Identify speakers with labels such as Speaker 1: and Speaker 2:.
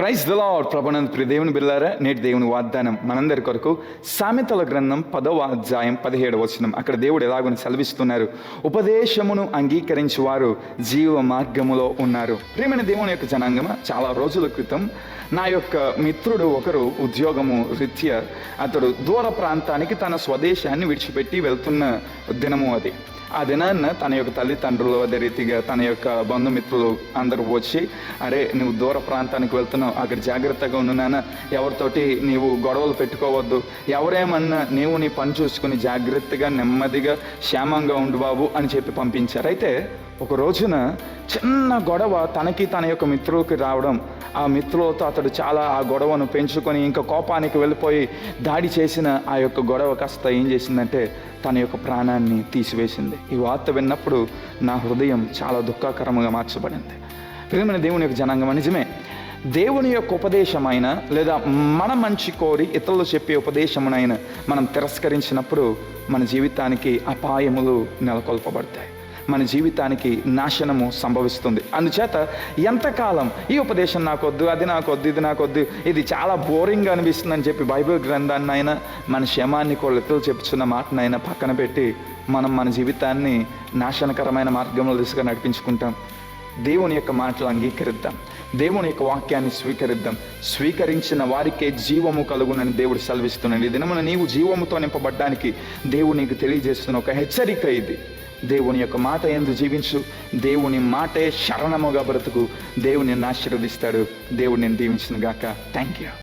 Speaker 1: Praise the lord. ప్రభునందు ప్రియ దేవుని బిడ్డలారా, నేటి దేవుని వాగ్దానం మనందరి కొరకు సామెతల గ్రంథం 10వ అధ్యాయం 17వ వచనం. అక్కడ దేవుడు ఎలాగని సెలవిస్తున్నారు, ఉపదేశమును అంగీకరించి వారు జీవ మార్గములో ఉన్నారు. ప్రియమైన దేవుని యొక్క జనాంగమ, చాలా రోజుల క్రితం నా యొక్క మిత్రుడు ఒకరు ఉద్యోగము రీత్యా అతడు దూర ప్రాంతానికి తన స్వదేశాన్ని విడిచిపెట్టి వెళ్తున్న దినము అది. ఆ దినాన్న తన యొక్క తల్లిదండ్రులు, అదే రీతిగా తన యొక్క బంధుమిత్రులు అందరూ వచ్చి, అరే నువ్వు దూర ప్రాంతానికి వెళ్తున్నావు, అక్కడ జాగ్రత్తగా ఉండు నాన్న, ఎవరితోటి నీవు గొడవలు పెట్టుకోవద్దు, ఎవరేమన్నా నీవు నీ పని చూసుకుని జాగ్రత్తగా నెమ్మదిగా క్షేమంగా ఉండు బాబు అని చెప్పి పంపించారు. అయితే ఒక రోజున చిన్న గొడవ తనకి తన యొక్క మిత్రులకి రావడం, ఆ మిత్రులతో అతడు చాలా ఆ గొడవను పెంచుకొని ఇంకా కోపానికి వెళ్ళిపోయి దాడి చేసిన ఆ యొక్క గొడవ కాస్త ఏం చేసిందంటే తన యొక్క ప్రాణాన్ని తీసివేసింది. ఈ వార్త విన్నప్పుడు నా హృదయం చాలా దుఃఖకరంగా మార్చబడింది. ప్రియమైన దేవుని యొక్క జనాంగం, నిజమే, దేవుని యొక్క ఉపదేశమైన లేదా మన మంచి కోరి ఇతరులు చెప్పే ఉపదేశమునైనా మనం తిరస్కరించినప్పుడు మన జీవితానికి అపాయములు నెలకొల్పబడతాయి, మన జీవితానికి నాశనము సంభవిస్తుంది. అందుచేత ఎంతకాలం ఈ ఉపదేశం నాకొద్దు, అది నాకొద్దు, ఇది నాకొద్దు, ఇది చాలా బోరింగ్గా అనిపిస్తుందని చెప్పి బైబిల్ గ్రంథాన్ని అయినా మన క్షేమాన్ని కూడా ఇతరులు చెప్పుచున్న మాటనైనా పక్కన పెట్టి మనం మన జీవితాన్ని నాశనకరమైన మార్గంలో దిశగా నడిపించుకుంటాం. దేవుని యొక్క మాటలు అంగీకరిద్దాం, దేవుని యొక్క వాక్యాన్ని స్వీకరిద్దాం. స్వీకరించిన వారికే జీవము కలుగునని దేవుడు సెలవిస్తున్నాడు. ఈ దినమున నీవు జీవముతో నింపబడ్డానికి దేవుడు నీకు తెలియజేస్తున్న ఒక హెచ్చరిక ఇది. దేవుని యొక్క మాట యందు జీవించు, దేవుని మాటే శరణముగా బ్రతుకు, దేవుని ఆశీర్వదిస్తాడు. దేవుడు నేను దీవించును గాక. Thank you.